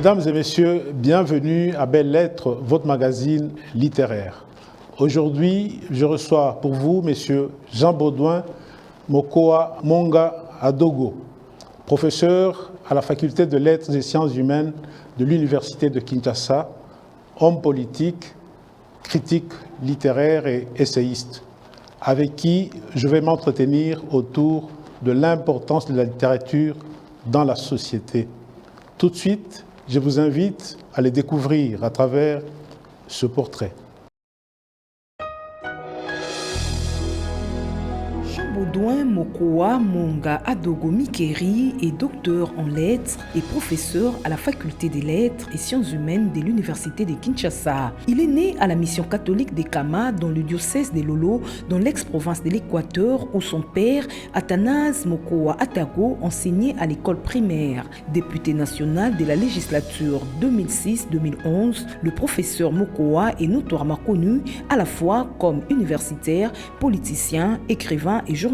Mesdames et messieurs, bienvenue à Belles Lettres, votre magazine littéraire. Aujourd'hui, je reçois pour vous, messieurs, Jean Baudouin Mokoa Monga Adogo, professeur à la faculté de lettres et sciences humaines de l'université de Kinshasa, homme politique, critique littéraire et essayiste, avec qui je vais m'entretenir autour de l'importance de la littérature dans la société. Tout de suite, je vous invite à les découvrir à travers ce portrait. Baudouin Mokoa Monga Adogo Mikeri est docteur en lettres et professeur à la faculté des lettres et sciences humaines de l'université de Kinshasa. Il est né à la mission catholique des Kama dans le diocèse de Lolo, dans l'ex-province de l'Équateur, où son père, Athanase Mokoa Atago, enseignait à l'école primaire. Député national de la législature 2006-2011, le professeur Mokoa est notoirement connu à la fois comme universitaire, politicien, écrivain et journaliste.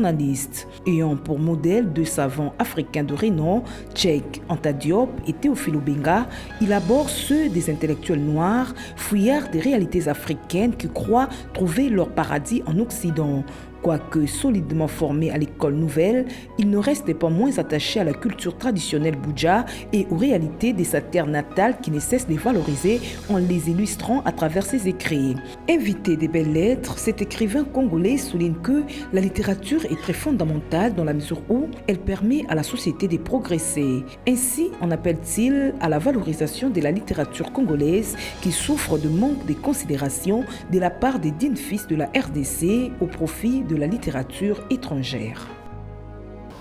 Ayant pour modèle deux savants africains de renom, Cheikh Anta Diop et Théophile Obenga, il aborde ceux des intellectuels noirs, fouillards des réalités africaines qui croient trouver leur paradis en Occident. Quoique solidement formé à l'école nouvelle, il ne restait pas moins attaché à la culture traditionnelle boudja et aux réalités de sa terre natale qui ne cesse de valoriser en les illustrant à travers ses écrits. Invité des Belles Lettres, cet écrivain congolais souligne que la littérature est très fondamentale dans la mesure où elle permet à la société de progresser. Ainsi en appelle-t-il à la valorisation de la littérature congolaise qui souffre de manque de considération de la part des dignes fils de la RDC au profit de la littérature étrangère.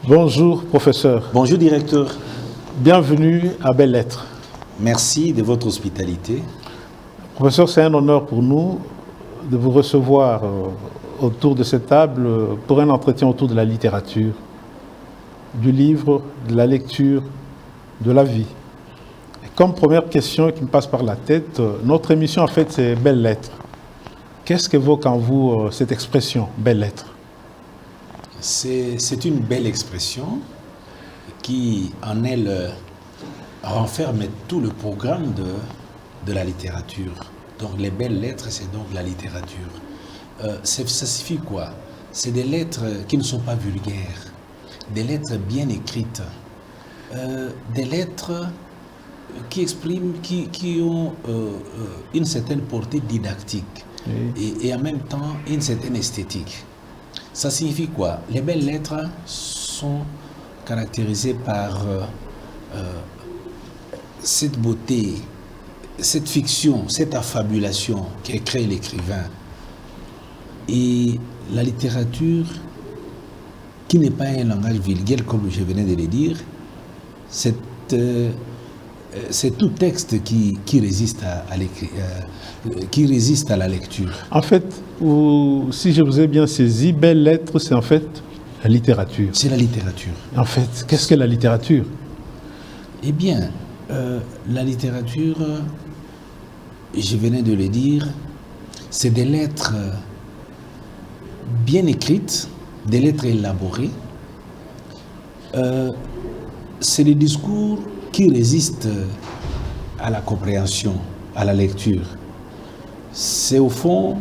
Bonjour professeur. Bonjour directeur. Bienvenue à Belles Lettres. Merci de votre hospitalité. Professeur, c'est un honneur pour nous de vous recevoir autour de cette table pour un entretien autour de la littérature, du livre, de la lecture, de la vie. Et comme première question qui me passe par la tête, notre émission en fait c'est Belles Lettres. Qu'est-ce qu'évoque en vous cette expression, belles lettres? C'est une belle expression qui, en elle, renferme tout le programme de la littérature. Donc, les belles lettres, c'est donc la littérature. Ça signifie quoi? C'est des lettres qui ne sont pas vulgaires, des lettres bien écrites, des lettres qui expriment, qui ont une certaine portée didactique. Et en même temps une certaine esthétique. Ça signifie quoi? Les belles lettres sont caractérisées par cette beauté, cette fiction, cette affabulation qui crée l'écrivain. Et la littérature, qui n'est pas un langage vulgaire comme je venais de le dire, c'est tout texte qui résiste à la lecture. En fait, si je vous ai bien saisi, Belles Lettres, c'est en fait la littérature. C'est la littérature. En fait, qu'est-ce que la littérature? Eh bien, la littérature, je venais de le dire, c'est des lettres bien écrites, des lettres élaborées. C'est des discours qui résiste à la compréhension, à la lecture. C'est au fond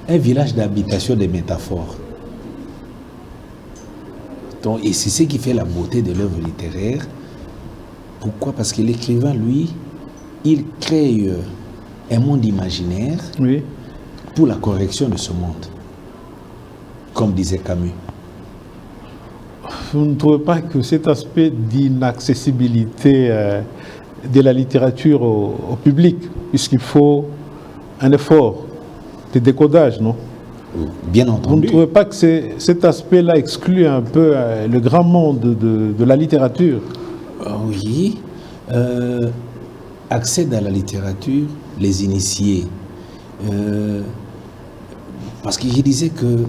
un village d'habitation des métaphores. Donc, et c'est ce qui fait la beauté de l'œuvre littéraire. Pourquoi? Parce que l'écrivain, lui, il crée un monde imaginaire pour la correction de ce monde, comme disait Camus. Vous ne trouvez pas que cet aspect d'inaccessibilité de la littérature au public, puisqu'il faut un effort de décodage, non? Bien entendu. Vous ne trouvez pas que cet aspect-là exclut un peu le grand monde de la littérature? Oui. Accèdent à la littérature les initiés. Parce que je disais que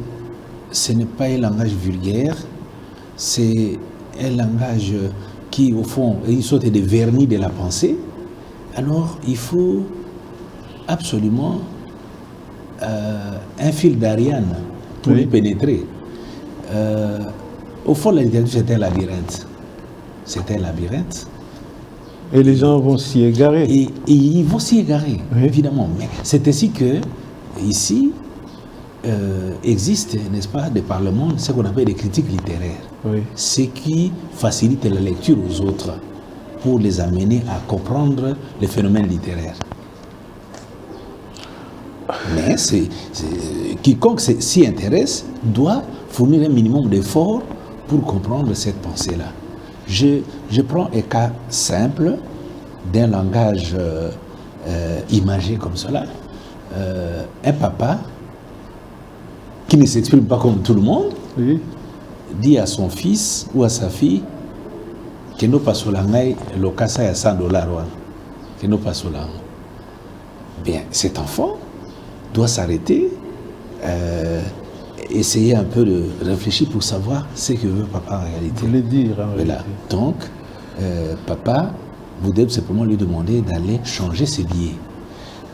ce n'est pas un langage vulgaire, c'est un langage qui, au fond, est une sorte de vernis de la pensée. Alors, il faut absolument un fil d'Ariane pour y pénétrer. Au fond, la littérature, c'est un labyrinthe. C'est un labyrinthe Et les gens vont s'y égarer. Et ils vont s'y égarer, Oui. évidemment. Mais c'est ainsi que, ici, existe, n'est-ce pas, des parlements, ce qu'on appelle des critiques littéraires. Oui. Ce qui facilite la lecture aux autres pour les amener à comprendre les phénomènes littéraires. Mais quiconque s'y intéresse doit fournir un minimum d'efforts pour comprendre cette pensée-là. Je prends un cas simple d'un langage imagé comme cela. Un papa qui ne s'exprime pas comme tout le monde, Oui. dit à son fils ou à sa fille que nous passons la main, le casa à $100, que nous passons la main. Bien, cet enfant doit s'arrêter, essayer un peu de réfléchir pour savoir ce que veut papa en réalité. Vous voulez dire, en Voilà. réalité. Donc, papa, vous devez simplement lui demander d'aller changer ses billets.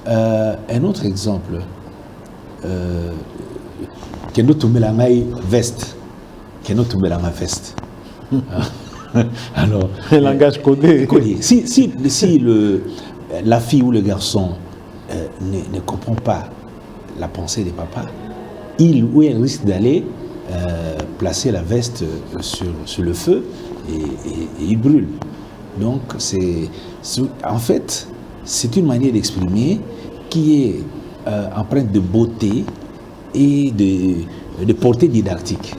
Un autre exemple, que nous tombons la main veste, que nous tombons la main veste. Alors, Un langage codé. si la fille ou le garçon ne comprend pas la pensée de papa, il ou elle risque d'aller placer la veste sur le feu et il brûle. Donc, en fait, c'est une manière d'exprimer qui est empreinte de beauté et de portée didactique.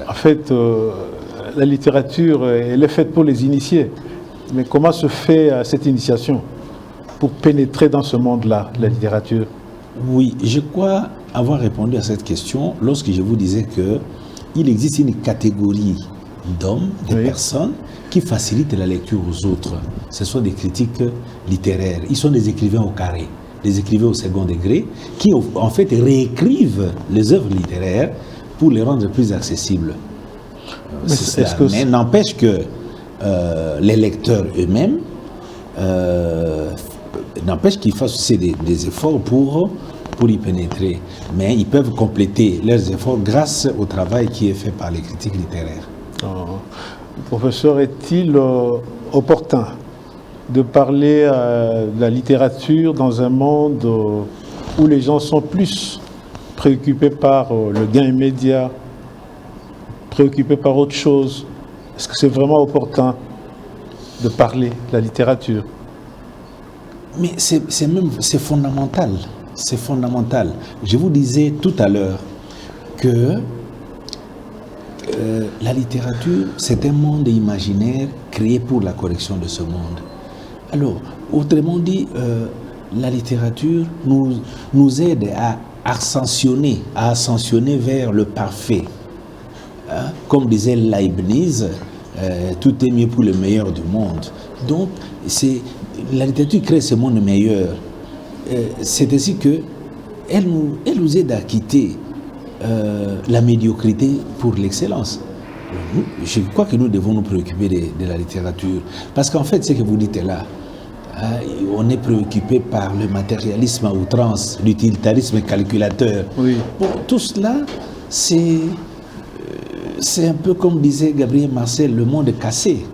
En fait, la littérature, elle est faite pour les initiés. Mais comment se fait cette initiation pour pénétrer dans ce monde-là, la littérature? Oui, je crois avoir répondu à cette question lorsque je vous disais qu'il existe une catégorie d'hommes, de Oui. personnes qui facilitent la lecture aux autres. Ce sont des critiques littéraires. Ils sont des écrivains au carré, des écrivains au second degré, qui en fait réécrivent les œuvres littéraires pour les rendre plus accessibles. Mais C'est est-ce cela. que Mais n'empêche que les lecteurs eux-mêmes n'empêche qu'ils fassent aussi des efforts pour y pénétrer. Mais ils peuvent compléter leurs efforts grâce au travail qui est fait par les critiques littéraires. Professeur, est-il opportun de parler de la littérature dans un monde où les gens sont plus préoccupés par le gain immédiat, préoccupés par autre chose? Est-ce que c'est vraiment opportun de parler de la littérature? Mais c'est fondamental. C'est fondamental. Je vous disais tout à l'heure que la littérature, c'est un monde imaginaire créé pour la correction de ce monde. Alors, autrement dit, la littérature nous aide à ascensionner vers le parfait. Hein? Comme disait Leibniz, tout est mieux pour le meilleur du monde. Donc, la littérature crée ce monde meilleur. C'est ainsi qu'elle nous aide à quitter la médiocrité pour l'excellence. Je crois que nous devons nous préoccuper de la littérature. Parce qu'en fait, ce que vous dites là, on est préoccupé par le matérialisme à outrance, l'utilitarisme calculateur. Oui. Bon, tout cela, c'est un peu comme disait Gabriel Marcel, le monde cassé.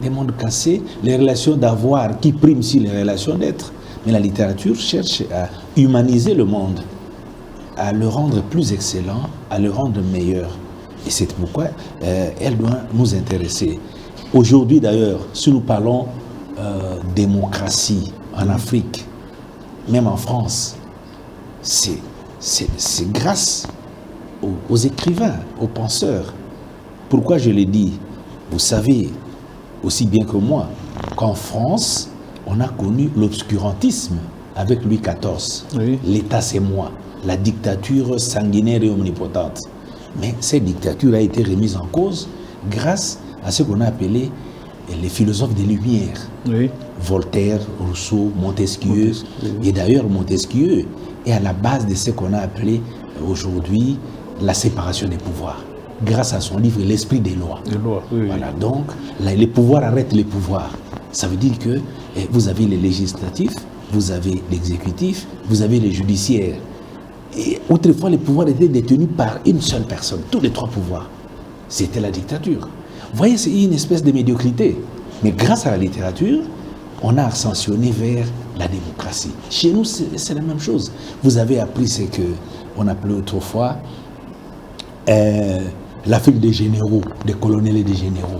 Les mondes cassés, les relations d'avoir qui priment sur les relations d'être. Mais la littérature cherche à humaniser le monde, à le rendre plus excellent, à le rendre meilleur. Et c'est pourquoi elle doit nous intéresser. Aujourd'hui d'ailleurs, si nous parlons démocratie en Afrique, même en France, c'est grâce aux écrivains, aux penseurs. Pourquoi je l'ai dit? Vous savez aussi bien que moi qu'en France, on a connu l'obscurantisme avec Louis XIV. Oui. L'État c'est moi, la dictature sanguinaire et omnipotente. Mais cette dictature a été remise en cause grâce à ce qu'on a appelé les philosophes des Lumières. Oui. Voltaire, Rousseau, Montesquieu. Et d'ailleurs, Montesquieu est à la base de ce qu'on a appelé aujourd'hui la séparation des pouvoirs. Grâce à son livre L'Esprit des lois. Des lois, oui. Voilà, donc les pouvoirs arrêtent les pouvoirs. Ça veut dire que vous avez les législatifs, vous avez l'exécutif, vous avez les judiciaires. Et autrefois, les pouvoirs étaient détenus par une seule personne, tous les trois pouvoirs. C'était la dictature. Vous voyez, c'est une espèce de médiocrité. Mais grâce à la littérature, on a ascensionné vers la démocratie. Chez nous, c'est la même chose. Vous avez appris ce qu'on appelait autrefois l'Afrique des généraux, des colonels et des généraux,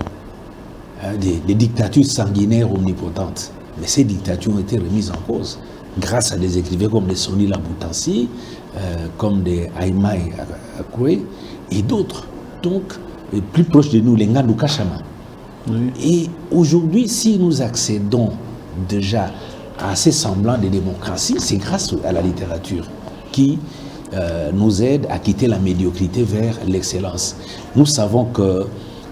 des dictatures sanguinaires omnipotentes. Mais ces dictatures ont été remises en cause grâce à des écrivains comme des Soni Laboutansi, comme des Aïmaï Akoué et d'autres. Donc, plus proches de nous, les Ngandou Kachama. Oui. Et aujourd'hui, si nous accédons déjà à ces semblants de démocratie, c'est grâce à la littérature qui nous aide à quitter la médiocrité vers l'excellence. Nous savons que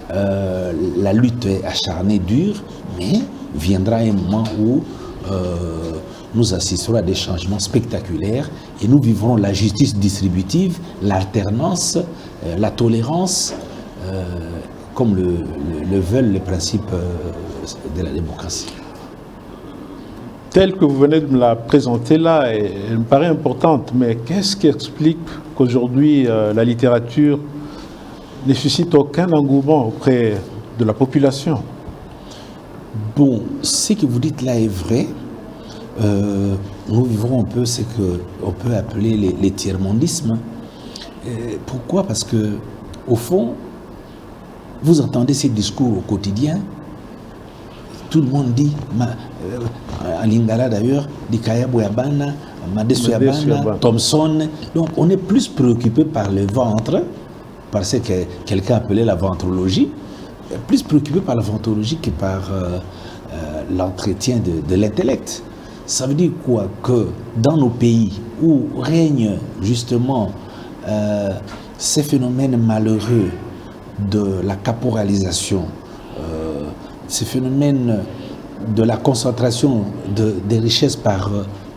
la lutte est acharnée, dure, mais viendra un moment où nous assisterons à des changements spectaculaires et nous vivrons la justice distributive, l'alternance, la tolérance, comme le veulent les principes de la démocratie. Telle que vous venez de me la présenter là, elle me paraît importante, mais qu'est-ce qui explique qu'aujourd'hui la littérature ne suscite aucun engouement auprès de la population? Bon, ce que vous dites là est vrai. Nous vivrons un peu ce qu'on peut appeler les tiers-mondismes. Pourquoi? Parce que, au fond, vous entendez ces discours au quotidien. Tout le monde dit, en lingala d'ailleurs, Dikaya Bouyabana, Madesu Yabana, Thompson. Donc on est plus préoccupé par le ventre, par ce que quelqu'un appelait la ventrologie, plus préoccupé par la ventrologie que par l'entretien de l'intellect. Ça veut dire quoi? Que dans nos pays où règnent justement ces phénomènes malheureux de la caporalisation, ces phénomènes de la concentration des richesses par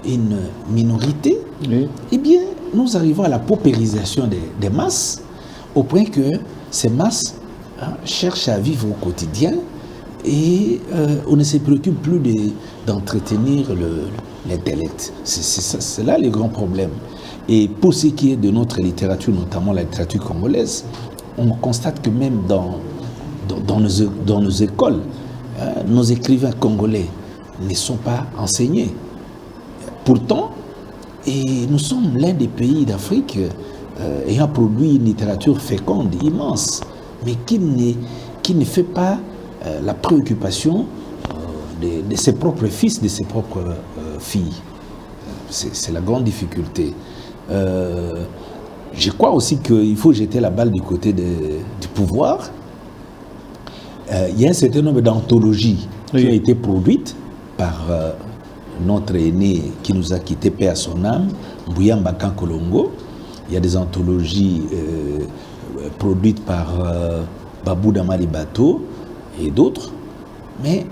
une minorité, oui. Eh bien, nous arrivons à la paupérisation des masses, au point que ces masses cherchent à vivre au quotidien et on ne se préoccupe plus d'entretenir l'intellect. C'est là le grand problème. Et pour ce qui est de notre littérature, notamment la littérature congolaise, on constate que même dans nos écoles, nos écrivains congolais ne sont pas enseignés. Pourtant, nous sommes l'un des pays d'Afrique ayant produit une littérature féconde, immense, mais qui ne fait pas la préoccupation de ses propres fils, de ses propres filles. C'est la grande difficulté. Je crois aussi qu'il faut jeter la balle du côté du pouvoir. Il y a un certain nombre d'anthologies qui ont été produites par notre aîné qui nous a quitté, paix à son âme, Mbouya Mbakan Kolongo. Il y a des anthologies produites par Babou Damali Bato et d'autres, mais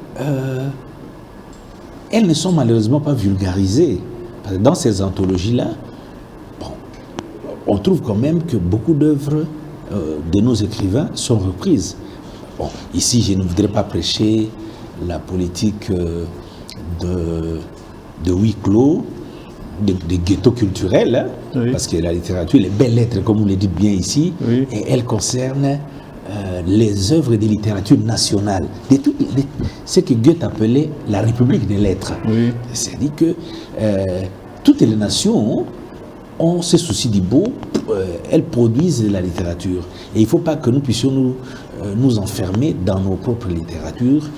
elles ne sont malheureusement pas vulgarisées. Parce que dans ces anthologies-là, on trouve quand même que beaucoup d'œuvres de nos écrivains sont reprises. Bon, ici, je ne voudrais pas prêcher la politique de huis clos, de ghetto culturel, hein, oui. Parce que la littérature, les belles lettres, comme vous le dites bien ici, oui. Et elles concernent les œuvres de littérature nationale, ce que Goethe appelait la République des lettres. Oui. C'est-à-dire que toutes les nations ont ce souci du beau, elles produisent la littérature. Et il ne faut pas que nous puissions nous enfermer dans nos propres littératures,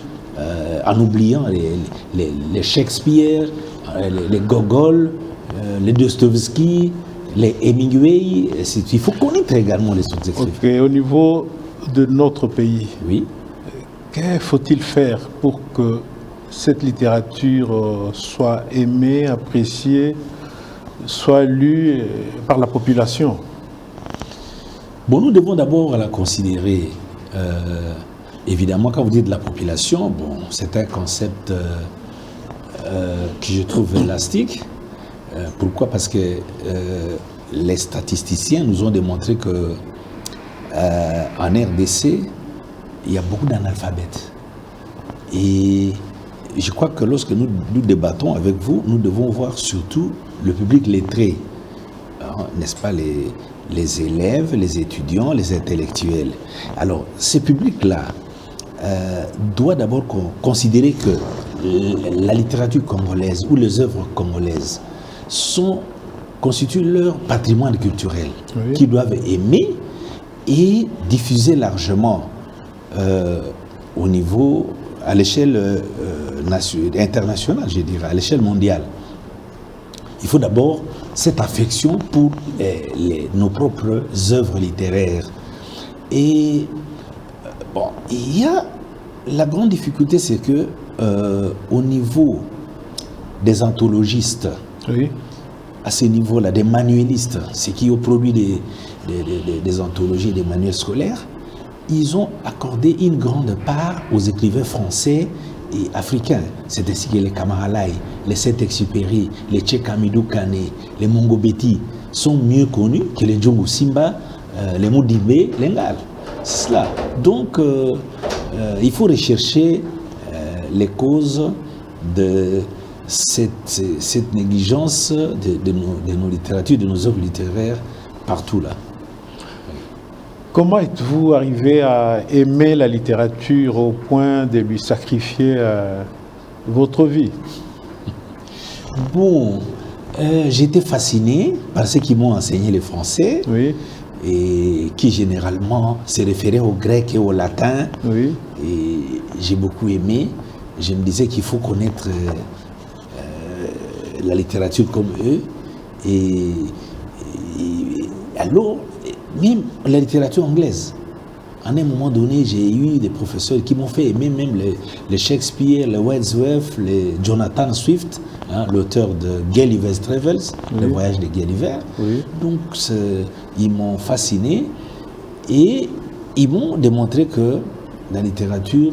en oubliant les Shakespeare, les Gogol, les Dostoevsky, les Hemingway. Il faut connaître également les autres écrivains. Okay. Au niveau de notre pays, oui. Que faut-il faire pour que cette littérature soit aimée, appréciée, soit lue par la population? Bon, nous devons d'abord la considérer. Évidemment, quand vous dites la population, bon, c'est un concept que je trouve élastique. Pourquoi? Parce que les statisticiens nous ont démontré que en RDC, il y a beaucoup d'analphabètes. Et je crois que lorsque nous débattons avec vous, nous devons voir surtout le public lettré, n'est-ce pas, les élèves, les étudiants, les intellectuels. Alors, ces publics-là, doit d'abord considérer que la littérature congolaise ou les œuvres congolaises constituent leur patrimoine culturel, oui, qu'ils doivent aimer et diffuser largement au niveau, à l'échelle internationale, je dirais, à l'échelle mondiale. Il faut d'abord cette affection pour nos propres œuvres littéraires. Et bon, il y a la grande difficulté, c'est que au niveau des anthologistes, oui, à ce niveau-là, des manuelistes, ceux qui ont produit des anthologies, des manuels scolaires, ils ont accordé une grande part aux écrivains français et africains. C'est ainsi que les Kamaralai, les Saint-Exupéry, les Tchekamidou Kane, les Mongobeti sont mieux connus que les Djongo Simba, les Moudibé, les Ngal. C'est cela. Donc, il faut rechercher les causes de cette négligence de nos littératures, de nos œuvres littéraires partout là. Comment êtes-vous arrivé à aimer la littérature au point de lui sacrifier votre vie? Bon, j'étais fasciné par ceux qui m'ont enseigné le français, oui, et qui généralement se référaient au grec et au latin. Oui. Et j'ai beaucoup aimé. Je me disais qu'il faut connaître la littérature comme eux. Et alors, même la littérature anglaise. À un moment donné, j'ai eu des professeurs qui m'ont fait aimer même les Shakespeare, le Wordsworth, le Jonathan Swift, hein, l'auteur de Gulliver's Travels, oui, le voyage de Gulliver. Oui. Donc, ils m'ont fasciné et ils m'ont démontré que la littérature,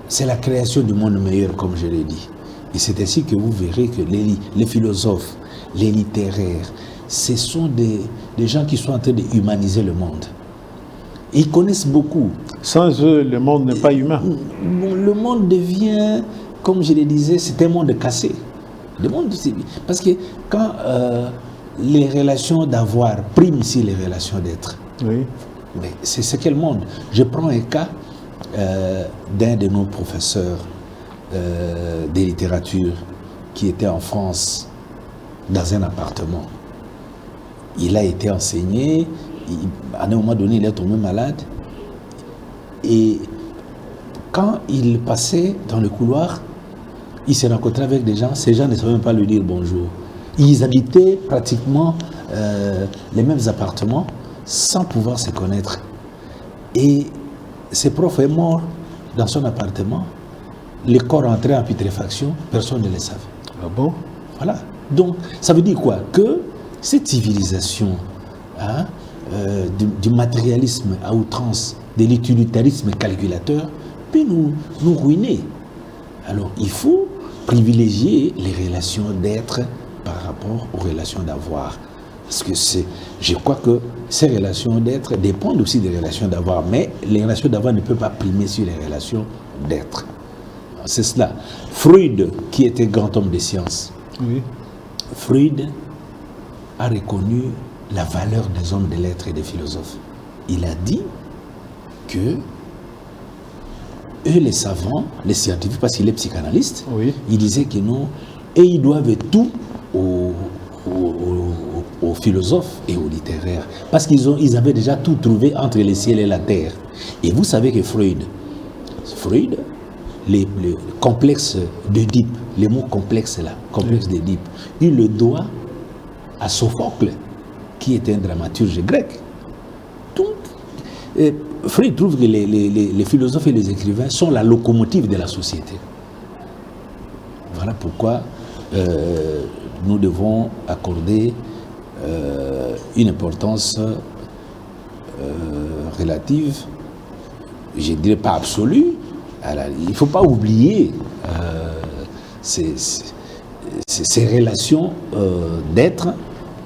c'est la création du monde meilleur, comme je l'ai dit. Et c'est ainsi que vous verrez que les philosophes, les littéraires, ce sont des gens qui sont en train de humaniser le monde. Et ils connaissent beaucoup. Sans eux, le monde n'est pas humain. Le monde devient, comme je le disais, c'est un monde cassé. Le monde, parce que quand les relations d'avoir priment sur les relations d'être, oui, c'est quel monde? Je prends un cas d'un de nos professeurs de littérature qui était en France dans un appartement. Il a été enseigné, à un moment donné, il est tombé malade. Et quand il passait dans le couloir, il s'est rencontré avec des gens, ces gens ne savaient même pas lui dire bonjour. Ils habitaient pratiquement les mêmes appartements sans pouvoir se connaître. Et ce prof est mort dans son appartement, le corps entré en putréfaction, personne ne le savait. Ah bon? Voilà. Donc, ça veut dire quoi? Que cette civilisation, hein, du matérialisme à outrance, de l'utilitarisme calculateur, peut nous ruiner. Alors, il faut privilégier les relations d'être par rapport aux relations d'avoir. Parce que je crois que ces relations d'être dépendent aussi des relations d'avoir, mais les relations d'avoir ne peuvent pas primer sur les relations d'être. C'est cela. Freud, qui était grand homme de science, oui, Freud a reconnu la valeur des hommes de lettres et des philosophes. Il a dit que eux, les savants, les scientifiques, parce qu'il est psychanalyste, oui, il disait que non, et ils doivent tout aux philosophes et aux littéraires, parce qu'ils avaient déjà tout trouvé entre le ciel et la terre. Et vous savez que Freud, le complexe d'Oedipe, les mots complexes là, complexe d'Oedipe, il le doit à Sophocle, qui était un dramaturge grec. Donc, Freud trouve que les philosophes et les écrivains sont la locomotive de la société. Voilà pourquoi nous devons accorder une importance relative, je ne dirais pas absolue. Il ne faut pas oublier ces relations d'être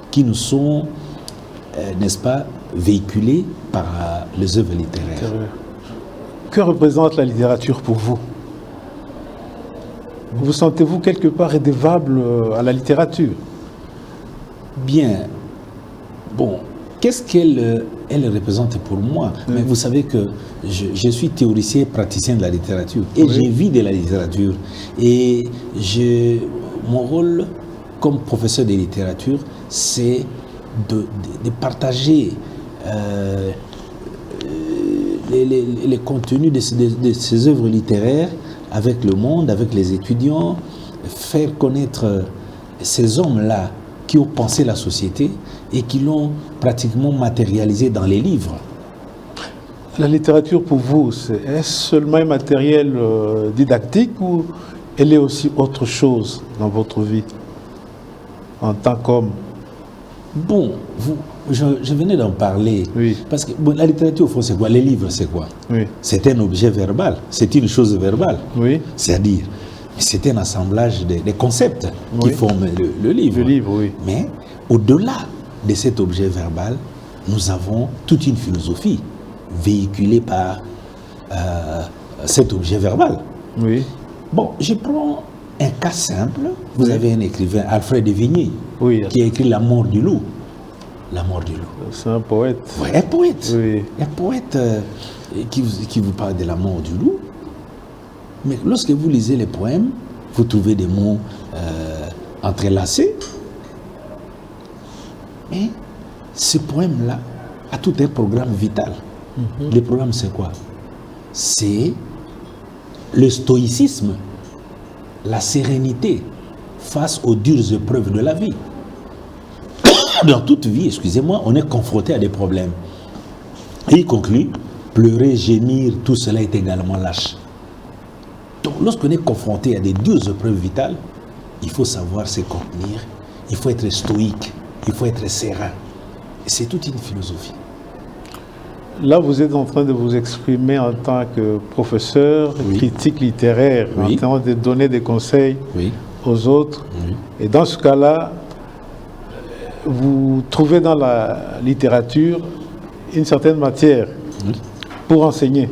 qui nous sont, n'est-ce pas, véhiculées par les œuvres littéraires. Que représente la littérature pour vous? Vous sentez-vous quelque part redevable à la littérature? Bien. Bon, qu'est-ce qu'elle elle représente pour moi? Mais vous savez que je suis théoricien et praticien de la littérature et j'ai vu de la littérature. Et mon rôle comme professeur de littérature, c'est de partager les contenus de ces œuvres littéraires avec le monde, avec les étudiants, faire connaître ces hommes-là qui ont pensé la société et qui l'ont pratiquement matérialisé dans les livres. La littérature pour vous, est-ce seulement un matériel didactique ou elle est aussi autre chose dans votre vie en tant qu'homme? Bon, je venais d'en parler. Oui. Parce que la littérature, au fond, c'est quoi? Les livres, c'est quoi? Oui. C'est un objet verbal, c'est une chose verbale. Oui. C'est-à-dire, c'est un assemblage des concepts qui forment le livre. Le livre, oui. Mais au-delà de cet objet verbal, nous avons toute une philosophie véhiculée par cet objet verbal. Oui. Bon, je prends un cas simple. Vous avez un écrivain, Alfred de Vigny, Oui. qui a écrit La mort du loup. La mort du loup. C'est un poète. Oui, un poète. Oui. Un poète qui vous parle de la mort du loup. Mais lorsque vous lisez les poèmes, vous trouvez des mots entrelacés. Mais ce poème-là a tout un programme vital. Le programme, c'est quoi? C'est le stoïcisme, la sérénité face aux dures épreuves de la vie. Dans toute vie, excusez-moi, on est confronté à des problèmes. Et il conclut, pleurer, gémir, tout cela est également lâche. Donc, lorsqu'on est confronté à des dures épreuves vitales, il faut savoir se contenir, il faut être stoïque, il faut être serein. Et c'est toute une philosophie. Là, vous êtes en train de vous exprimer en tant que professeur, critique littéraire, en train de donner des conseils aux autres. Et dans ce cas-là, vous trouvez dans la littérature une certaine matière pour enseigner.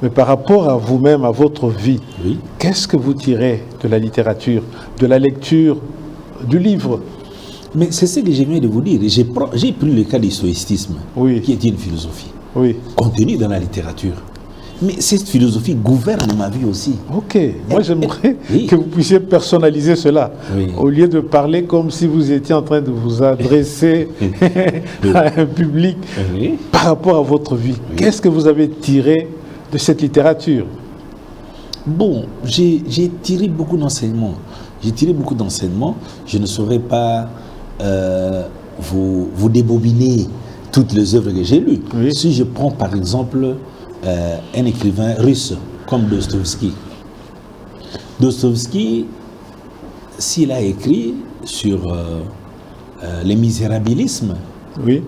Mais par rapport à vous-même, à votre vie, qu'est-ce que vous tirez de la littérature, de la lecture, du livre? Mais c'est ce que j'ai viens de vous dire. J'ai pris le cas du stoïcisme, qui est une philosophie contenue dans la littérature. Mais cette philosophie gouverne ma vie aussi. Ok. Moi, j'aimerais que vous puissiez personnaliser cela. Au lieu de parler comme si vous étiez en train de vous adresser à un public par rapport à votre vie. Qu'est-ce que vous avez tiré de cette littérature? Bon, j'ai tiré beaucoup d'enseignements. J'ai tiré beaucoup d'enseignements. Je ne saurais pas vous débobiner toutes les œuvres que j'ai lues. Si je prends par exemple un écrivain russe comme Dostoïevski. Dostoïevski, s'il a écrit sur les misérabilismes, il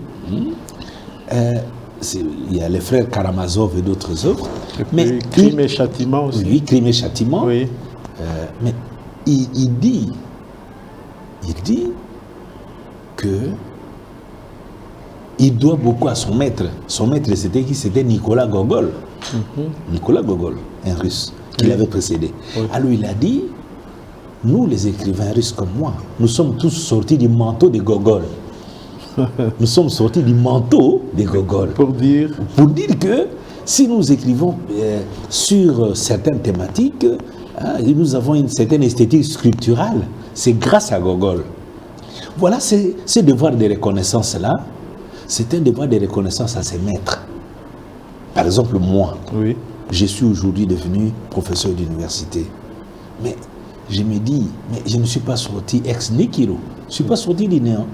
y a les frères Karamazov et d'autres œuvres. Mais Crime et Châtiment aussi. Oui, Crime et Châtiment. Mais il dit que il doit beaucoup à son maître. Son maître, c'était qui? C'était Nicolas Gogol. Nicolas Gogol, un russe, qui l'avait précédé. Alors il a dit, nous les écrivains russes comme moi, nous sommes tous sortis du manteau de Gogol. Nous sommes sortis du manteau de Gogol. Pour dire que si nous écrivons sur certaines thématiques, nous avons une certaine esthétique sculpturale. C'est grâce à Gogol. Voilà, ce devoir de reconnaissance-là, c'est un devoir de reconnaissance à ses maîtres. Par exemple, moi, je suis aujourd'hui devenu professeur d'université. Mais je me dis, mais je ne suis pas sorti ex nihilo. Je ne suis pas sorti du néant.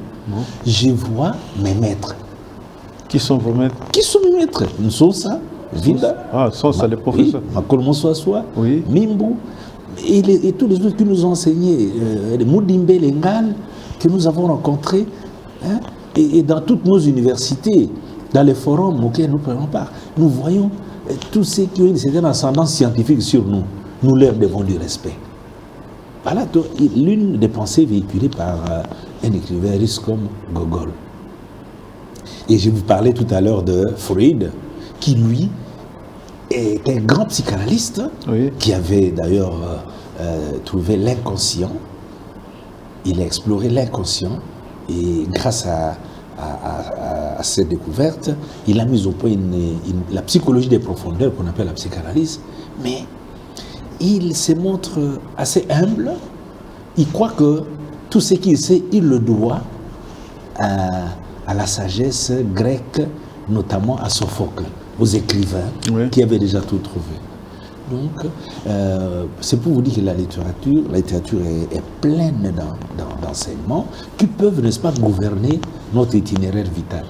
Je vois mes maîtres. Qui sont vos maîtres? Qui sont mes maîtres? Nous sommes ça. Vinda. Ah, sont ça les professeurs. Makol Monsouassoua, Mimbu, et tous les autres qui nous ont enseigné, Moudimbe, Lengal, que nous avons rencontrés, et dans toutes nos universités, dans les forums auxquels nous prenons part, nous voyons tous ceux qui ont une certaine ascendance scientifique sur nous. Nous leur devons du respect. Voilà l'une des pensées véhiculées par un écrivain russe comme Gogol. Et je vous parlais tout à l'heure de Freud, qui lui est un grand psychanalyste, qui avait d'ailleurs trouvé l'inconscient. Il a exploré l'inconscient et grâce à à cette découverte. Il a mis au point la psychologie des profondeurs qu'on appelle la psychanalyse, mais il se montre assez humble. Il croit que tout ce qu'il sait, il le doit à la sagesse grecque, notamment à Sophocle, aux écrivains qui avaient déjà tout trouvé. Donc, c'est pour vous dire que la littérature est pleine d'enseignements qui peuvent, n'est-ce pas, gouverner notre itinéraire vital.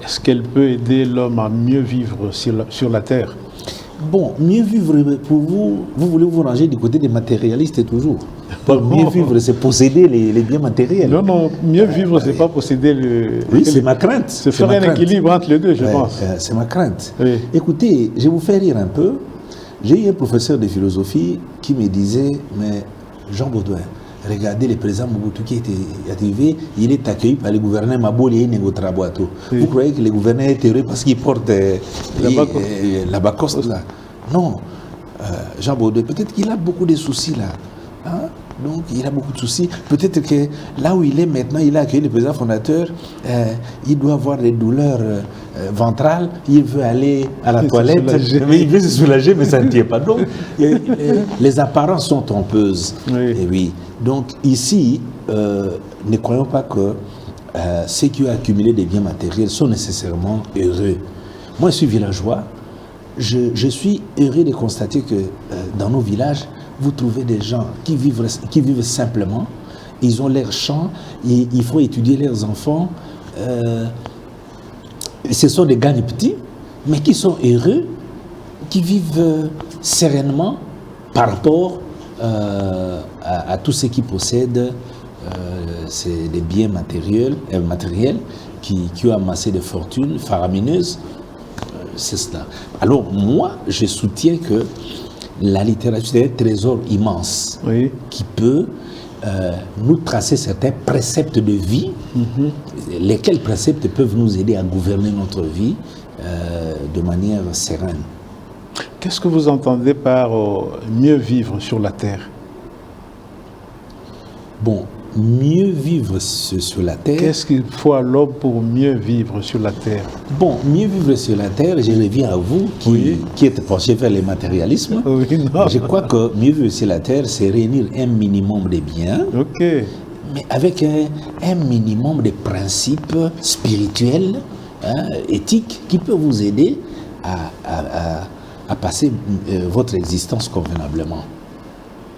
Est-ce qu'elle peut aider l'homme à mieux vivre sur la terre? Bon, mieux vivre, pour vous, vous voulez vous ranger du côté des matérialistes toujours. Mieux vivre, c'est posséder les biens matériels. Non, mieux vivre, c'est pas posséder le... Oui, c'est ma crainte. C'est faire un équilibre entre les deux, je pense. C'est ma crainte. Oui. Écoutez, je vais vous faire rire un peu. J'ai eu un professeur de philosophie qui me disait, mais Jean Baudouin, regardez le président Mobutu qui était arrivé, il est accueilli par le gouverneur Maboli et Negotraboato. Oui. Vous croyez que le gouverneur est heureux parce qu'il porte la Bacoste là? Non. Jean Baudouin, peut-être qu'il a beaucoup de soucis là. Hein? Donc, il a beaucoup de soucis. Peut-être que là où il est maintenant, il a accueilli le président fondateur, il doit avoir des douleurs ventrales, il veut aller à la toilette, mais il veut se soulager, mais ça ne tient pas. Donc, les apparences sont trompeuses. Oui. Et oui. Donc, ici, ne croyons pas que ceux qui ont accumulé des biens matériels sont nécessairement heureux. Moi, je suis villageois. Je suis heureux de constater que dans nos villages, vous trouvez des gens qui vivent simplement, ils ont leurs champs, il faut étudier leurs enfants. Ce sont des gagnes petits, mais qui sont heureux, qui vivent sereinement par rapport à tout ce qu'ils possèdent. C'est des biens matériels qui ont amassé des fortunes faramineuses. C'est cela. Alors moi, je soutiens que la littérature est un trésor immense qui peut nous tracer certains préceptes de vie, lesquels préceptes peuvent nous aider à gouverner notre vie de manière sereine. Qu'est-ce que vous entendez par mieux vivre sur la terre? Bon, mieux vivre sur la terre... Qu'est-ce qu'il faut à l'homme pour mieux vivre sur la terre? Bon, mieux vivre sur la terre, je reviens à vous qui êtes penché vers le matérialisme. Je crois que mieux vivre sur la terre, c'est réunir un minimum de biens, mais avec un minimum de principes spirituels, éthiques, qui peuvent vous aider à passer votre existence convenablement,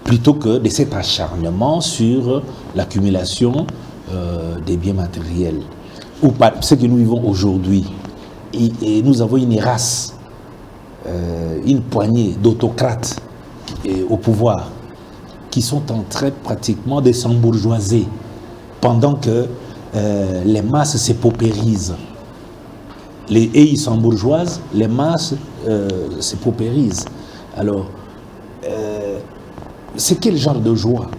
plutôt que de cet acharnement sur l'accumulation des biens matériels. Ou pas ce que nous vivons aujourd'hui. Et nous avons une race, une poignée d'autocrates au pouvoir qui sont en train pratiquement de s'embourgeoiser pendant que les masses se paupérisent. Et ils s'embourgeoisent, les masses se paupérisent. Alors, c'est quel genre de joie?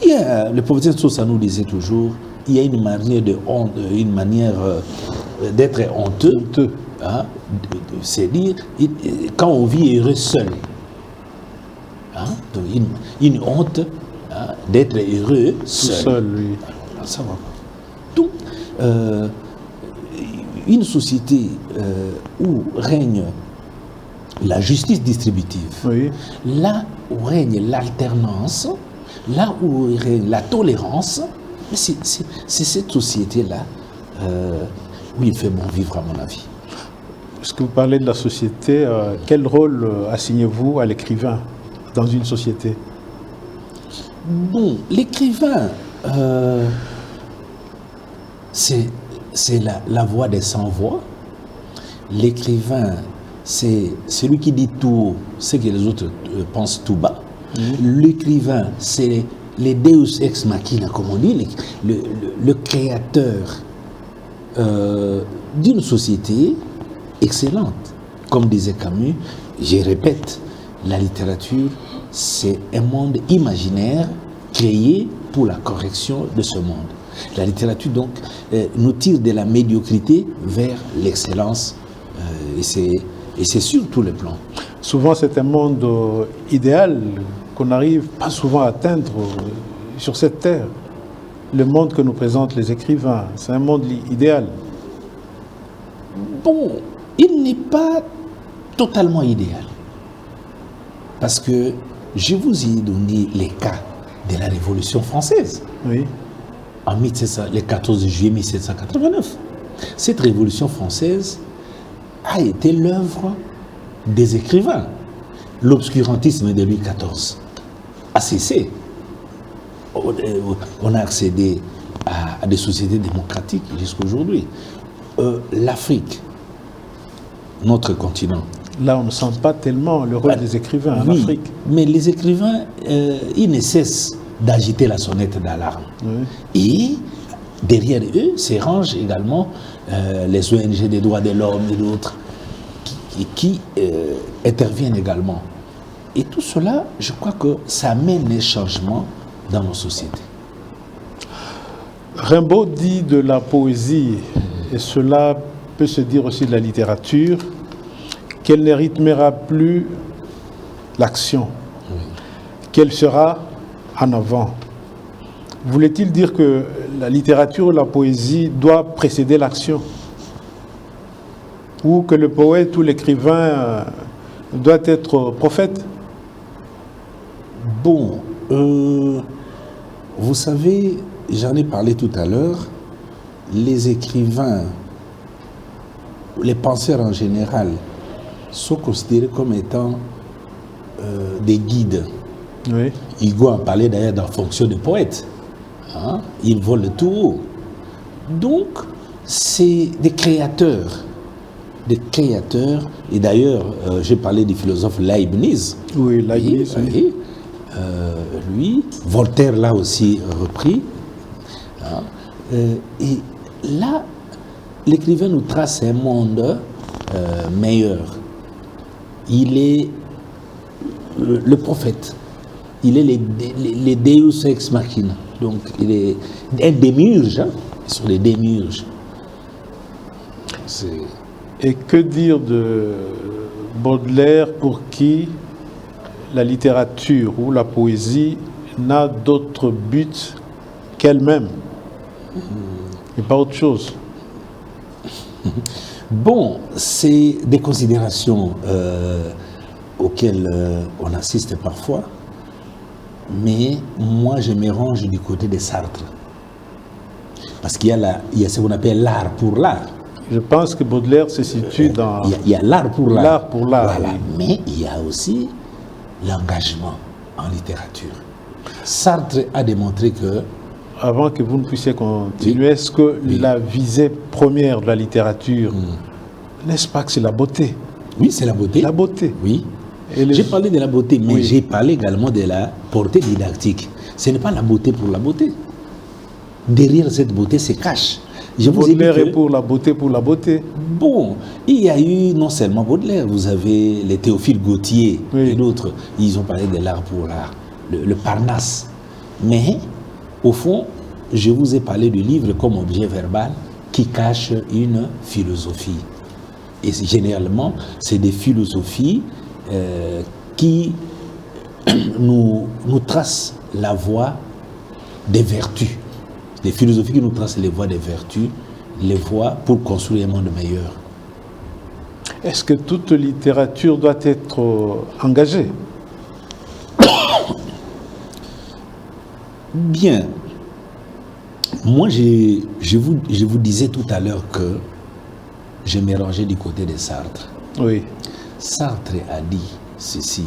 Le professeur Sosa nous disait toujours, il y a une manière de honte, une manière d'être honteux, hein, c'est dire quand on vit heureux seul. Hein, donc une honte, hein, d'être heureux seul. Oui. Alors, ça va pas. Donc, une société où règne la justice distributive, là où règne l'alternance, là où règne la tolérance, c'est cette société-là où il fait bon vivre, à mon avis. Est-ce que vous parlez de la société, quel rôle assignez-vous à l'écrivain dans une société? Bon, l'écrivain, c'est la voix des sans-voix. L'écrivain, c'est celui qui dit tout haut ce que les autres pensent tout bas. L'écrivain, c'est les deus ex machina, comme on dit, le créateur d'une société excellente. Comme disait Camus, je répète, la littérature, c'est un monde imaginaire créé pour la correction de ce monde. La littérature, donc, nous tire de la médiocrité vers l'excellence, et c'est sur tous les plans. Souvent, c'est un monde idéal qu'on n'arrive pas souvent à atteindre sur cette terre. le monde que nous présentent les écrivains. C'est un monde idéal. Bon, il n'est pas totalement idéal. Parce que je vous ai donné les cas de la Révolution française. Oui. Le 14 juillet 1789. Cette Révolution française a été l'œuvre des écrivains. L'obscurantisme de Louis XIV a cessé. On a accédé à des sociétés démocratiques jusqu'à aujourd'hui. L'Afrique, notre continent. Là, on ne sent pas tellement le rôle des écrivains en Afrique. Mais les écrivains, ils ne cessent d'agiter la sonnette d'alarme. Oui. Et derrière eux se rangent également les ONG des droits de l'homme et d'autres qui interviennent également. Et tout cela, je crois que ça amène les changements dans nos sociétés. Rimbaud dit de la poésie, et cela peut se dire aussi de la littérature, qu'elle ne rythmera plus l'action, qu'elle sera en avant. Voulait-il dire que la littérature ou la poésie doit précéder l'action? Ou que le poète ou l'écrivain doit être prophète? Bon, vous savez, j'en ai parlé tout à l'heure, les écrivains, les penseurs en général, sont considérés comme étant des guides. Oui. Hugo en parlait d'ailleurs dans fonction de poète. Hein? Ils volent tout haut. Donc, c'est des créateurs. Des créateurs. Et d'ailleurs, j'ai parlé du philosophe Leibniz. Oui, Leibniz. Oui. Lui, Voltaire l'a aussi repris. Hein? Et là, l'écrivain nous trace un monde meilleur. Il est le prophète. Il est les Deus ex machina. Donc, il est un démiurge. Hein? Ils sont des démiurges. Et que dire de Baudelaire pour qui la littérature ou la poésie n'a d'autre but qu'elle-même et pas autre chose? Bon, c'est des considérations auxquelles on assiste parfois, mais moi je me range du côté de Sartre. Parce qu'il y a ce qu'on appelle l'art pour l'art. Je pense que Baudelaire se situe dans... Il y a l'art pour l'art. L'art pour l'art. Voilà. Oui. Mais il y a aussi l'engagement en littérature. Sartre a démontré que... Avant que vous ne puissiez continuer, est-ce que la visée première de la littérature, n'est-ce pas que c'est la beauté? Oui, c'est la beauté. La beauté. Oui. Et J'ai parlé de la beauté, mais Oui. j'ai parlé également de la portée didactique. Ce n'est pas la beauté pour la beauté. Derrière cette beauté se cache. Je vous ai dit Baudelaire que, est pour la beauté, pour la beauté. bon, il y a eu non seulement Baudelaire, vous avez les Théophile Gautier et d'autres, ils ont parlé de l'art pour l'art, le Parnasse. Mais, au fond, je vous ai parlé du livre comme objet verbal qui cache une philosophie. Et généralement, c'est des philosophies qui nous tracent la voie des vertus. Des philosophies qui nous tracent les voies des vertus, les voies pour construire un monde meilleur. Est-ce que toute littérature doit être engagée? Bien. Moi, je vous disais tout à l'heure que je m'ai rangé du côté de Sartre. Oui. Sartre a dit ceci: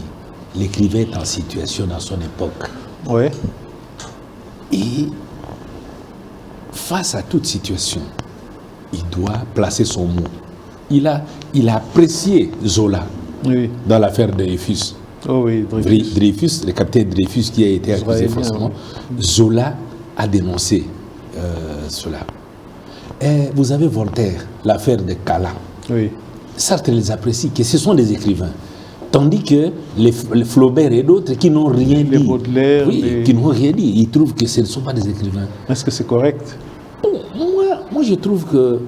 l'écrivain est en situation dans son époque. Oui. Et face à toute situation, il doit placer son mot. Il a apprécié Zola dans l'affaire Dreyfus. Oh oui, Dreyfus, le capitaine Dreyfus qui a été accusé forcément. Zola a dénoncé cela. Et vous avez Voltaire, l'affaire de Cala. Oui. Sartre les apprécie, que ce sont des écrivains. Tandis que les Flaubert et d'autres qui n'ont rien dit. Les Baudelaire. Qui n'ont rien dit. Ils trouvent que ce ne sont pas des écrivains. Est-ce que c'est correct? Bon, moi, je trouve que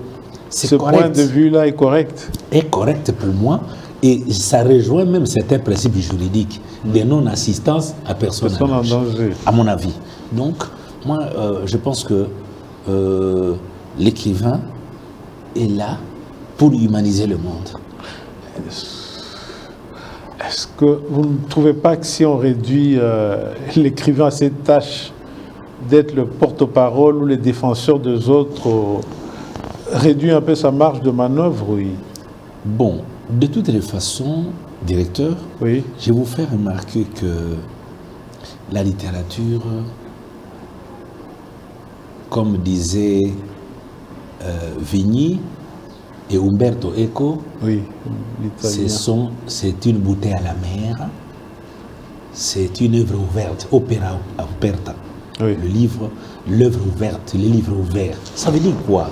c'est correct. Ce point de vue-là est correct? Est correct pour moi. Et ça rejoint même certains principes juridiques de non-assistance à personne en danger, à mon avis. Donc, Moi, je pense que l'écrivain est là pour humaniser le monde. Est-ce que vous ne trouvez pas que si on réduit l'écrivain à cette tâche d'être le porte-parole ou le défenseur des autres, réduit un peu sa marge de manœuvre, oui? Bon, de toutes les façons, directeur, Oui. je vais vous faire remarquer que la littérature, comme disaient Vigny et Umberto Eco, Oui, l'italien. c'est une bouteille à la mer, c'est une œuvre ouverte, opera aperta. Oui. Le livre, l'œuvre ouverte, les livres ouverts. Ça veut dire quoi?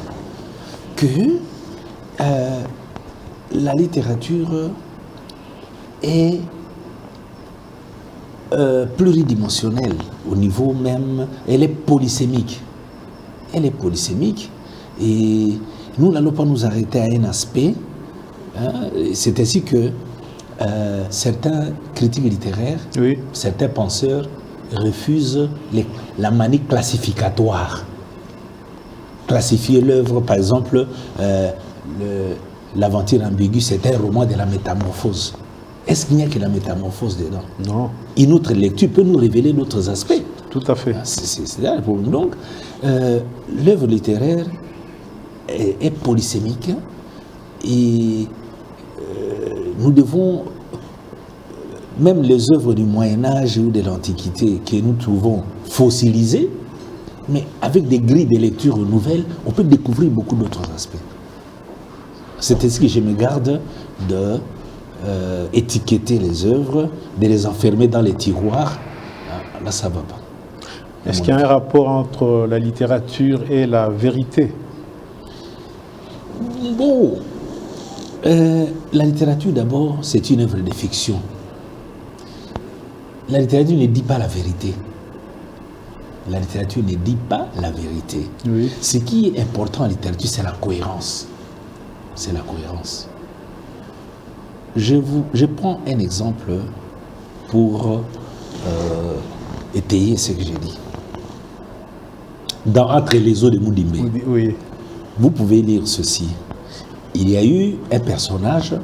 Que la littérature est pluridimensionnelle au niveau même, elle est polysémique. Elle est polysémique et nous n'allons pas nous arrêter à un aspect. Hein, c'est ainsi que certains critiques littéraires, Oui. certains penseurs refusent la manie classificatoire. Classifier l'œuvre, par exemple, l'Aventure ambiguë, c'est un roman de la métamorphose. Est-ce qu'il n'y a que la métamorphose dedans? Non. Une autre lecture peut nous révéler d'autres aspects. Tout à fait. C'est là le problème. Donc, l'œuvre littéraire est polysémique et nous devons, même les œuvres du Moyen-Âge ou de l'Antiquité que nous trouvons fossilisées, mais avec des grilles de lecture nouvelles, on peut découvrir beaucoup d'autres aspects. C'est ainsi que je me garde de étiqueter les œuvres, de les enfermer dans les tiroirs. Là, ça ne va pas. Est-ce qu'il y a un rapport entre la littérature et la vérité? Bon, la littérature d'abord, c'est une œuvre de fiction. La littérature ne dit pas la vérité. La littérature ne dit pas la vérité. Oui. Ce qui est important en littérature, c'est la cohérence. C'est la cohérence. Je prends un exemple pour étayer ce que j'ai dit. Dans Entre les eaux de Moudimbe, Oui. vous pouvez lire ceci. Il y a eu un personnage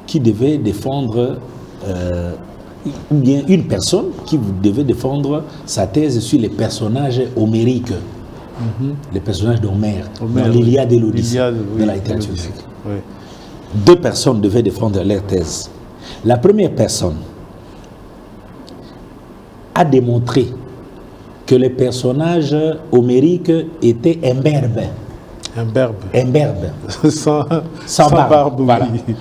qui devait défendre, ou bien une personne qui devait défendre sa thèse sur les personnages homériques, les personnages d'Homère, dans l'Iliade et l'Odyssée, de la littérature grecque. Oui. Deux personnes devaient défendre leur thèse. La première personne a démontré que les personnages homériques étaient imberbes. Imberbe. Imberbes. Sans barbe. Voilà. Oui.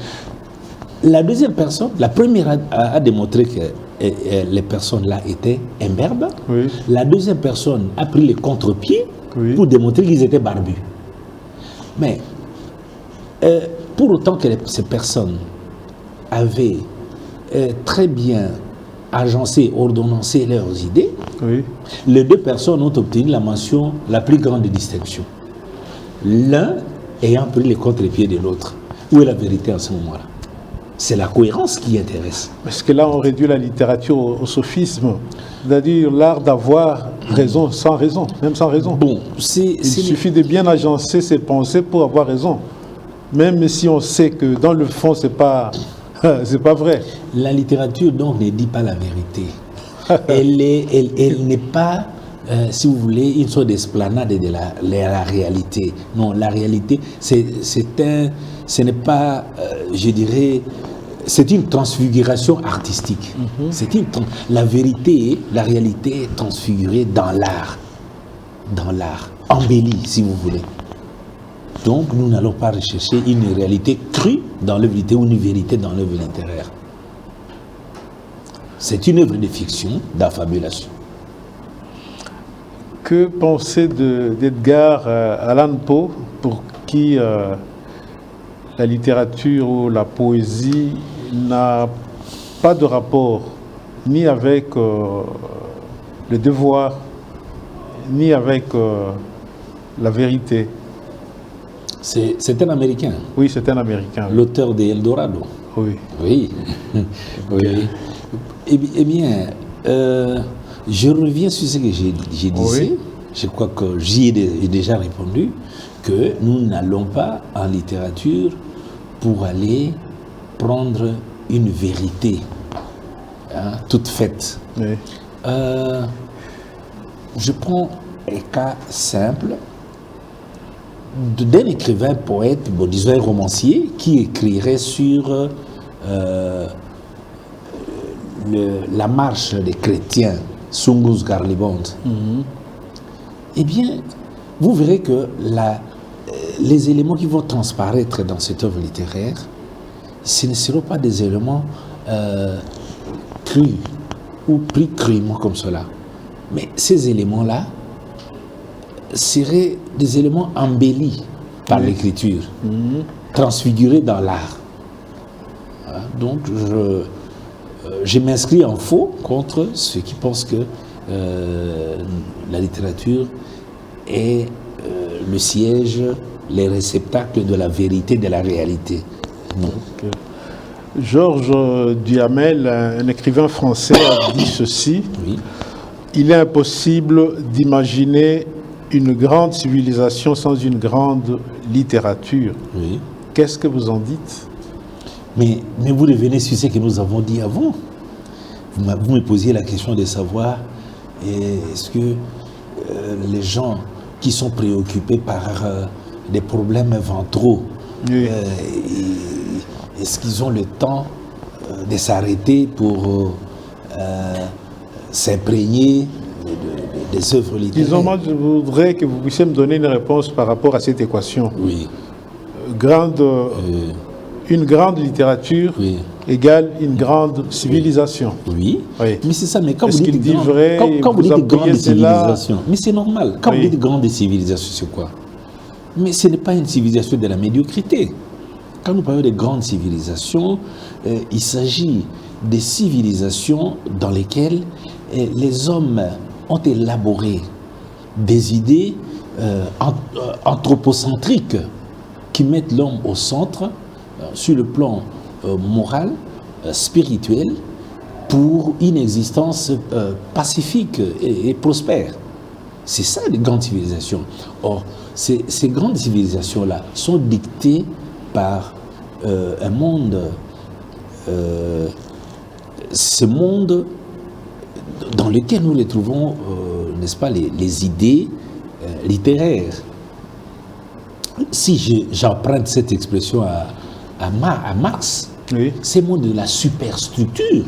La deuxième personne, la première a démontré que les personnes-là étaient imberbes. Oui. La deuxième personne a pris le contre-pied pour démontrer qu'ils étaient barbus. Mais pour autant que ces personnes avaient très bien agencé, ordonnancé leurs idées, les deux personnes ont obtenu la mention la plus grande distinction. L'un ayant pris le contre-pied de l'autre. Où est la vérité en ce moment-là? C'est la cohérence qui intéresse. Parce que là, on réduit la littérature au sophisme, c'est-à-dire l'art d'avoir raison sans raison, même sans raison. Bon, il suffit de bien agencer ses pensées pour avoir raison, même si on sait que dans le fond, c'est pas vrai. La littérature, donc, ne dit pas la vérité. Elle n'est pas, si vous voulez, une sorte d'esplanade de la réalité. Non, la réalité, ce n'est pas, je dirais, c'est une transfiguration artistique. La vérité, la réalité est transfigurée dans l'art, embellie, si vous voulez. Donc, nous n'allons pas rechercher une réalité crue dans l'œuvre littéraire ou une vérité dans l'œuvre littéraire. C'est une œuvre de fiction, d'affabulation. Que penser d'Edgar Allan Poe, pour qui la littérature ou la poésie n'a pas de rapport ni avec le devoir, ni avec la vérité? C'est un Américain. Oui, c'est un Américain. L'auteur de Eldorado. Oui. Oui. Oui. Eh bien, Je reviens sur ce que j'ai dit. Oui. Je crois que j'y ai déjà répondu, que nous n'allons pas en littérature pour aller prendre une vérité toute faite. Oui. Je prends un cas simple d'un écrivain, poète, bon, disons un romancier, qui écrirait sur la marche des chrétiens, Sungus Garlibond. Eh bien, vous verrez que les éléments qui vont transparaître dans cette œuvre littéraire, ce ne seront pas des éléments crus ou pris crûment comme cela. Mais ces éléments-là seraient des éléments embellis par l'écriture, transfigurés dans l'art. Voilà. Donc, je m'inscris en faux contre ceux qui pensent que la littérature est le siège, les réceptacles de la vérité, de la réalité. Non. Okay. Georges Duhamel, un écrivain français, a dit ceci. Oui. Il est impossible d'imaginer une grande civilisation sans une grande littérature. Oui. Qu'est-ce que vous en dites? Mais vous revenez sur ce que nous avons dit avant. Vous me posiez la question de savoir est-ce que les gens qui sont préoccupés par des problèmes ventraux, Oui. Est-ce qu'ils ont le temps de s'arrêter pour s'imprégner des œuvres littéraires? Disons, moi, je voudrais que vous puissiez me donner une réponse par rapport à cette équation. Oui. Une grande littérature Oui. égale une grande civilisation. Oui. Oui. Mais c'est ça, mais quand Est-ce vous qu'il dites dit grande, vrai, quand vous vous dites appuyez grande cela? civilisation, mais c'est normal. Quand Oui. vous dites grande civilisation, c'est quoi? Mais ce n'est pas une civilisation de la médiocrité. Quand nous parlons de grandes civilisations, il s'agit des civilisations dans lesquelles les hommes ont élaboré des idées anthropocentriques qui mettent l'homme au centre sur le plan moral, spirituel, pour une existence pacifique et prospère. C'est ça les grandes civilisations. Or, ces grandes civilisations-là sont dictées par un monde, ce monde dans lequel nous retrouvons, n'est-ce pas, les idées littéraires. Si j'emprunte cette expression à Marx, Oui. c'est le monde de la superstructure.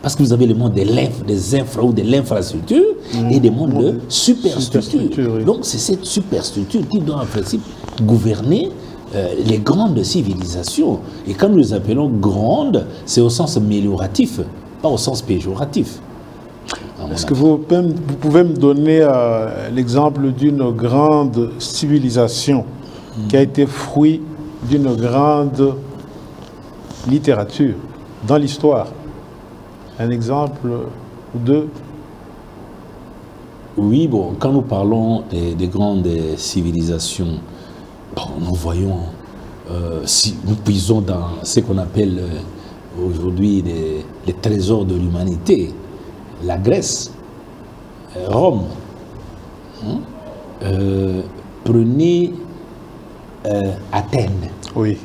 Parce que vous avez le monde des infra ou de l'infrastructure et des mondes de superstructure. Oui. Donc c'est cette superstructure qui doit en principe gouverner les grandes civilisations. Et quand nous les appelons grandes, c'est au sens amélioratif, pas au sens péjoratif. Est-ce que vous pouvez me donner l'exemple d'une grande civilisation qui a été fruit d'une grande littérature dans l'histoire? Un exemple ou deux? Oui, bon, quand nous parlons des grandes civilisations, bon, nous voyons, si nous puisons dans ce qu'on appelle aujourd'hui les trésors de l'humanité, la Grèce, Rome. Prenez Athènes, Oui.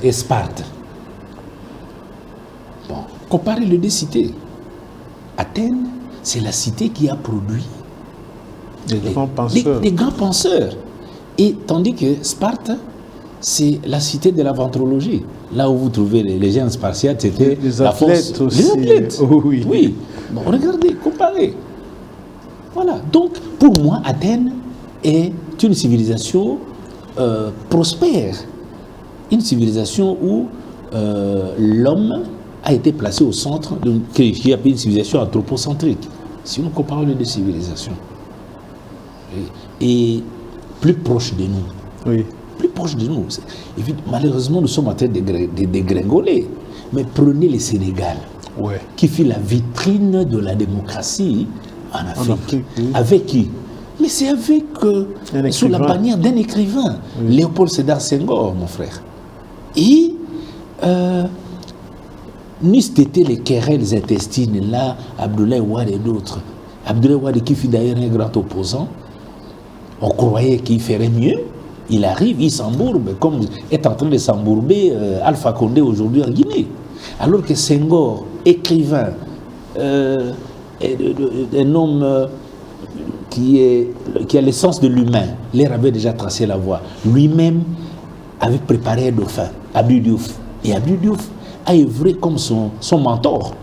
et Sparte. Bon, comparez les deux cités. Athènes, c'est la cité qui a produit Des grands penseurs. des grands penseurs. Et tandis que Sparte, c'est la cité de la ventrologie. Là où vous trouvez les gens spartiates, c'était Les la athlètes force. aussi. Les athlètes. Oh, oui. Oui. Bon, regardez, comparez. Voilà. Donc, pour moi, Athènes est une civilisation prospère. Une civilisation où l'homme a été placé au centre, qui appelle une civilisation anthropocentrique. Si nous comparons les deux civilisations. Et plus proche de nous. Oui. Plus proche de nous. Malheureusement, nous sommes en train de dégringoler. Mais prenez le Sénégal, Ouais. qui fut la vitrine de la démocratie en Afrique. Oui. Avec qui? Mais c'est avec, sous la bannière d'un écrivain, Oui. Léopold Sédar Senghor, mon frère. Et n'eussent été les querelles intestines, là, Abdoulaye Wade et d'autres. Abdoulaye Wade, qui fut d'ailleurs un grand opposant, on croyait qu'il ferait mieux. Il arrive, il s'embourbe, comme est en train de s'embourber Alpha Condé aujourd'hui en Guinée. Alors que Senghor, écrivain, un homme qui a l'essence de l'humain, l'air avait déjà tracé la voie. Lui-même avait préparé un dauphin, Abdou Diouf. Et Abdou Diouf a œuvré comme son mentor,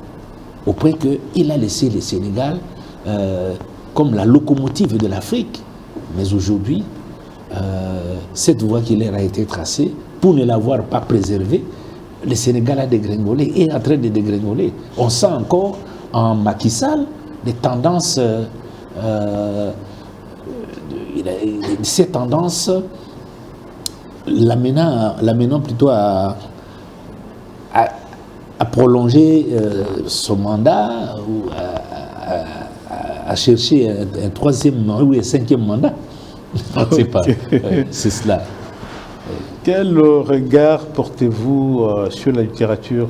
au point qu'il a laissé le Sénégal comme la locomotive de l'Afrique. Mais aujourd'hui, cette voie qui leur a été tracée, pour ne l'avoir pas préservée, le Sénégal a dégringolé et est en train de dégringoler. On sent encore en Macky Sall des tendances, ces tendances l'amenant plutôt à prolonger son mandat ou à chercher un troisième ou un cinquième mandat. On ne sait pas. C'est cela. Quel regard portez-vous sur la littérature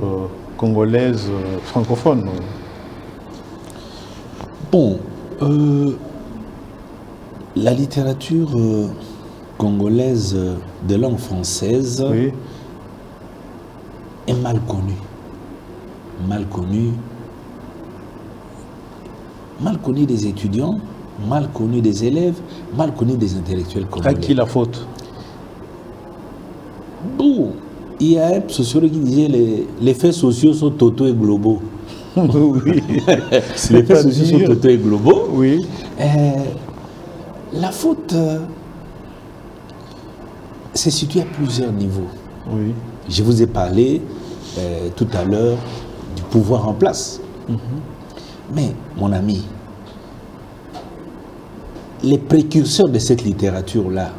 congolaise francophone? Bon, la littérature congolaise de langue française est mal connue. Mal connue des étudiants, mal connue des élèves, mal connue des intellectuels congolais. À qui la faute? Bon, il y a un sociologue qui disait les faits sociaux sont totaux et globaux. Oui. Les faits sociaux sont totaux et globaux. Oui. La faute se situe à plusieurs niveaux. Oui. Je vous ai parlé tout à l'heure du pouvoir en place. Mais, mon ami, les précurseurs de cette littérature-là,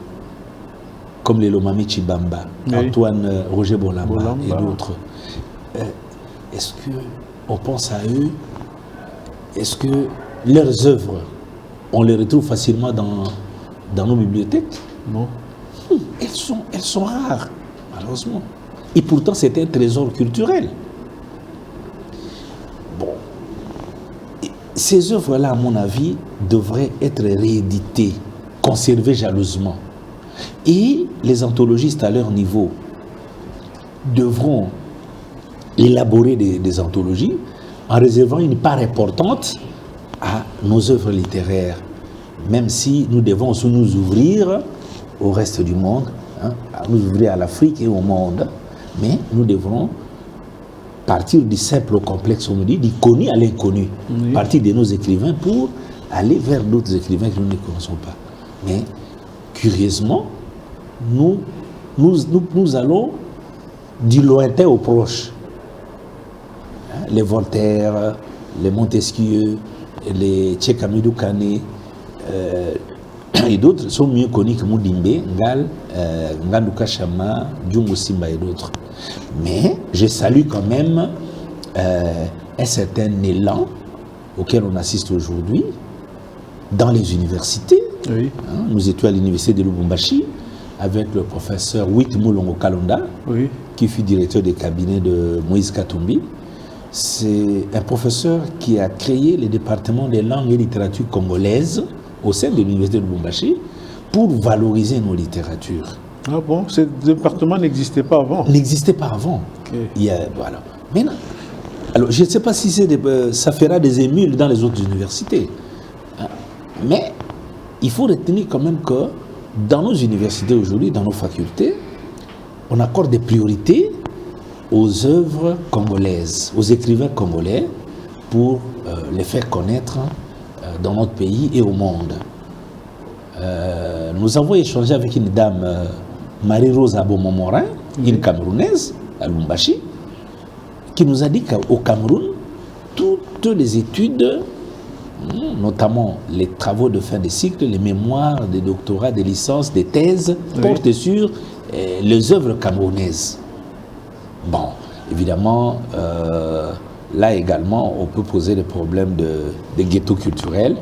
comme les Lomami Chibamba, Antoine Roger Bolamba et d'autres, est-ce qu'on pense à eux? Est-ce que leurs œuvres, on les retrouve facilement dans nos bibliothèques? Non. Elles sont rares, malheureusement. Et pourtant, c'est un trésor culturel. Bon. Ces œuvres-là, à mon avis, devraient être rééditées, conservées jalousement. Et les anthologistes à leur niveau devront élaborer des anthologies en réservant une part importante à nos œuvres littéraires, même si nous devons aussi nous ouvrir au reste du monde, à nous ouvrir à l'Afrique et au monde, mais nous devrons partir du simple au complexe, on me dit, du connu à l'inconnu, partir de nos écrivains pour aller vers d'autres écrivains que nous ne connaissons pas. Mais curieusement, nous allons du lointain au proche. Les Voltaire, les Montesquieu, les Tchekamidou Kane et d'autres sont mieux connus que Moudimbe, Ngal, Ngandouka Chama, Djungo Simba et d'autres. Mais je salue quand même un certain élan auquel on assiste aujourd'hui dans les universités. Oui. Nous étions à l'université de Lubumbashi avec le professeur Wit Moulongo Kalonda, qui fut directeur des cabinets de Moïse Katumbi. C'est un professeur qui a créé le département des langues et littératures congolaises au sein de l'université de Lubumbashi pour valoriser nos littératures. Ah bon, ce département n'existait pas avant? N'existait pas avant. Okay. Voilà. Maintenant, alors, je ne sais pas si ça fera des émules dans les autres universités. Mais il faut retenir quand même que dans nos universités aujourd'hui, dans nos facultés, on accorde des priorités aux œuvres congolaises, aux écrivains congolais, pour les faire connaître dans notre pays et au monde. Nous avons échangé avec une dame, Marie-Rose Abomomorin, une Camerounaise, à Lubumbashi, qui nous a dit qu'au Cameroun, toutes les études, notamment les travaux de fin de cycle, les mémoires, des doctorats, des licences, des thèses, portent sur les œuvres camerounaises. Bon, évidemment, là également, on peut poser le problème de ghetto culturel,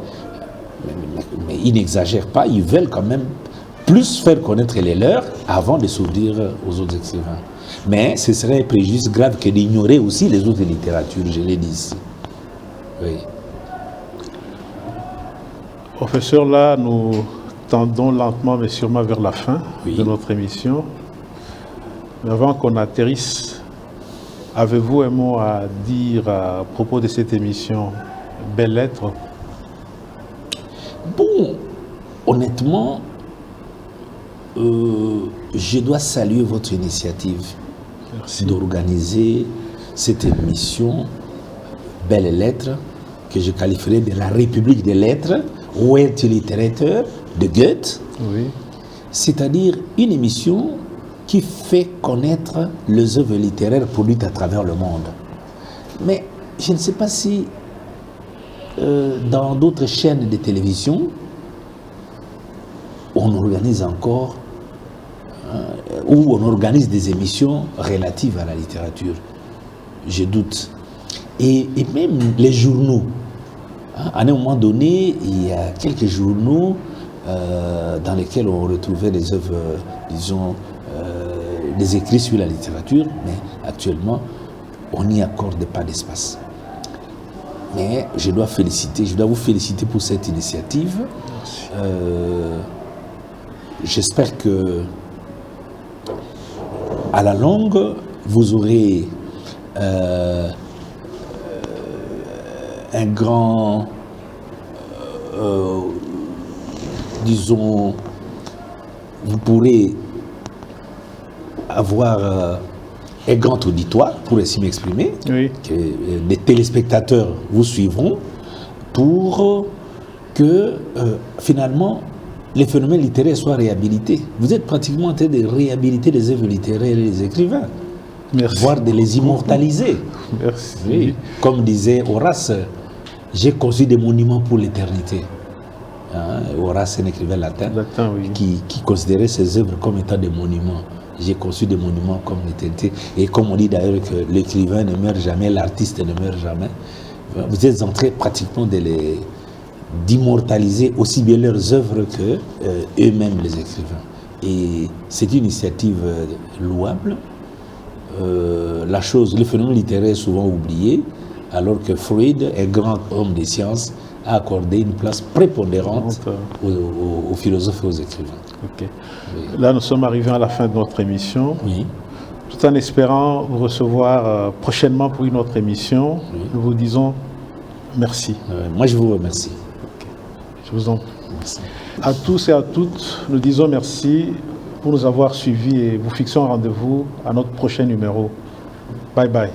mais ils n'exagèrent pas, ils veulent quand même plus faire connaître les leurs avant de s'ouvrir aux autres écrivains. Mais ce serait un préjudice grave que d'ignorer aussi les autres littératures, je l'ai dit ici. Oui. Professeur, là, nous tendons lentement mais sûrement vers la fin Oui. de notre émission. Mais avant qu'on atterrisse, avez-vous un mot à dire à propos de cette émission Belles Lettres? Bon, honnêtement, je dois saluer votre initiative d'organiser cette émission Belles Lettres, que je qualifierais de la République des Lettres, Weltliteratur de Goethe, Oui. c'est-à-dire une émission qui fait connaître les œuvres littéraires produites à travers le monde. Mais je ne sais pas si dans d'autres chaînes de télévision, on organise encore ou on organise des émissions relatives à la littérature. Je doute. Et même les journaux. À un moment donné, il y a quelques journaux dans lesquels on retrouvait des œuvres, disons, des écrits sur la littérature, mais actuellement, on n'y accorde pas d'espace. Mais je dois vous féliciter pour cette initiative. J'espère que à la longue, vous aurez un grand, disons, vous pourrez avoir un grand auditoire, pour ainsi m'exprimer, Oui. que des téléspectateurs vous suivront pour que finalement les phénomènes littéraires soient réhabilités. Vous êtes pratiquement en train de réhabiliter les œuvres littéraires et les écrivains, Merci. voire de les immortaliser. Merci. Oui. Comme disait Horace, j'ai conçu des monuments pour l'éternité. Hein, Horace, un écrivain latin, Latin, oui. qui considérait ses œuvres comme étant des monuments. J'ai conçu des monuments comme l'éternité. Et comme on dit d'ailleurs que l'écrivain ne meurt jamais, l'artiste ne meurt jamais, vous êtes en train pratiquement d'immortaliser aussi bien leurs œuvres que eux-mêmes les écrivains. Et c'est une initiative louable. Le phénomène littéraire est souvent oublié, alors que Freud, un grand homme des sciences, a accordé une place prépondérante aux philosophes et aux écrivains. Ok. Oui. Là, nous sommes arrivés à la fin de notre émission. Oui. Tout en espérant vous recevoir prochainement pour une autre émission, Oui. nous vous disons merci. Moi, je vous remercie. Je vous en prie. Merci. À tous et à toutes, nous disons merci pour nous avoir suivis et vous fixons un rendez-vous à notre prochain numéro. Bye bye.